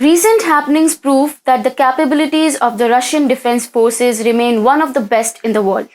Recent happenings prove that the capabilities of the Russian defense forces remain one of the best in the world.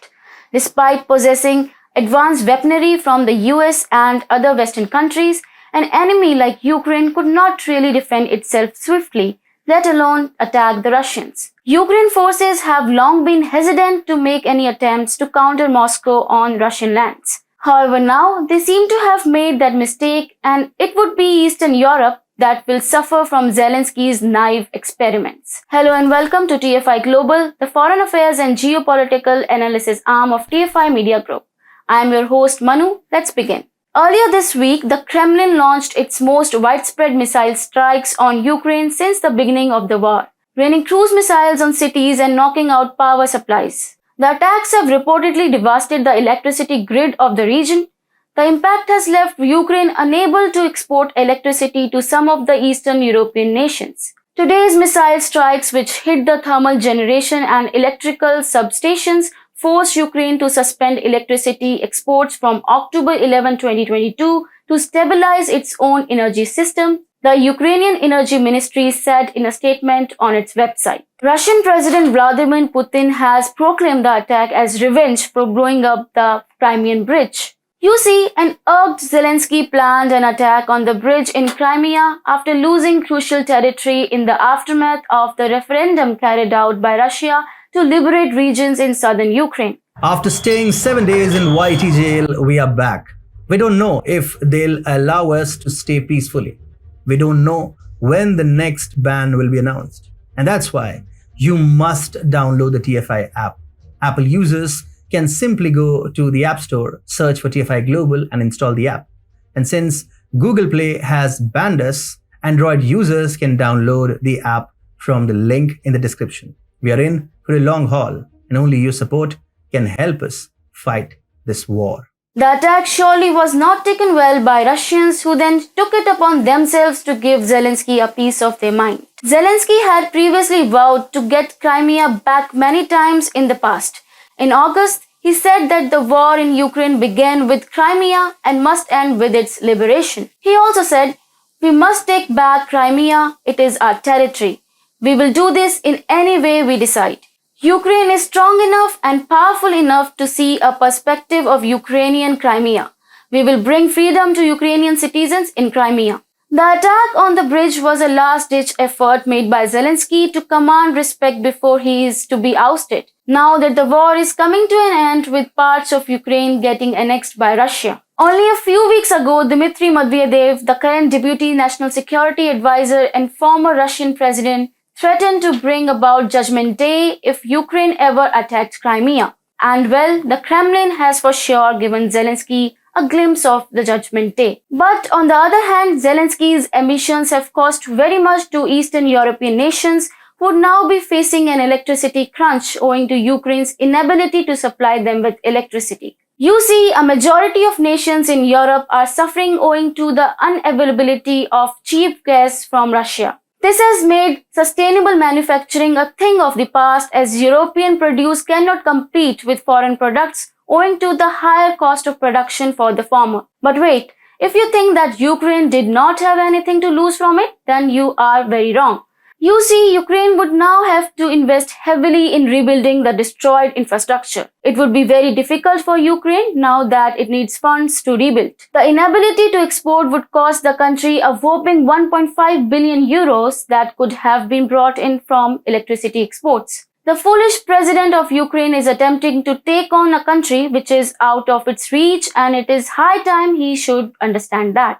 Despite possessing advanced weaponry from the US and other Western countries, an enemy like Ukraine could not really defend itself swiftly, let alone attack the Russians. Ukraine forces have long been hesitant to make any attempts to counter Moscow on Russian lands. However, now they seem to have made that mistake, and it would be Eastern Europe that will suffer from Zelensky's naive experiments. Hello and welcome to TFIGlobal, the foreign affairs and geopolitical analysis arm of TFI Media Group. I am your host Manu. Let's begin. Earlier this week, the Kremlin launched its most widespread missile strikes on Ukraine since the beginning of the war, raining cruise missiles on cities and knocking out power supplies. The attacks have reportedly devastated the electricity grid of the region. The impact has left Ukraine unable to export electricity to some of the Eastern European nations. Today's missile strikes, which hit the thermal generation and electrical substations, forced Ukraine to suspend electricity exports from October 11, 2022 to stabilize its own energy system, the Ukrainian Energy Ministry said in a statement on its website. Russian President Vladimir Putin has proclaimed the attack as revenge for blowing up the Crimean Bridge. You see, an urged Zelensky planned an attack on the bridge in Crimea after losing crucial territory in the aftermath of the referendum carried out by Russia to liberate regions in southern Ukraine. After staying 7 days in YT jail, we are back. We don't know if they'll allow us to stay peacefully. We don't know when the next ban will be announced. And that's why you must download the TFI app. Apple users can simply go to the App Store, search for TFIGlobal and install the app. And since Google Play has banned us, Android users can download the app from the link in the description. We are in for a long haul, and only your support can help us fight this war. The attack surely was not taken well by Russians, who then took it upon themselves to give Zelensky a piece of their mind. Zelensky had previously vowed to get Crimea back many times in the past. In August, he said that the war in Ukraine began with Crimea and must end with its liberation. He also said, "We must take back Crimea, it is our territory. We will do this in any way we decide." Ukraine is strong enough and powerful enough to see a perspective of Ukrainian Crimea. We will bring freedom to Ukrainian citizens in Crimea. The attack on the bridge was a last-ditch effort made by Zelensky to command respect before he is to be ousted, now that the war is coming to an end with parts of Ukraine getting annexed by Russia. Only a few weeks ago, Dmitry Medvedev, the current Deputy National Security Advisor and former Russian president, threatened to bring about Judgment Day if Ukraine ever attacked Crimea. And well, the Kremlin has for sure given Zelensky a glimpse of the Judgment Day. But on the other hand, Zelensky's ambitions have cost very much to Eastern European nations, who would now be facing an electricity crunch owing to Ukraine's inability to supply them with electricity. You see, a majority of nations in Europe are suffering owing to the unavailability of cheap gas from Russia. This has made sustainable manufacturing a thing of the past, as European produce cannot compete with foreign products owing to the higher cost of production for the former. But wait, if you think that Ukraine did not have anything to lose from it, then you are very wrong. You see, Ukraine would now have to invest heavily in rebuilding the destroyed infrastructure. It would be very difficult for Ukraine now that it needs funds to rebuild. The inability to export would cost the country a whopping 1.5 billion euros that could have been brought in from electricity exports. The foolish president of Ukraine is attempting to take on a country which is out of its reach, and it is high time he should understand that.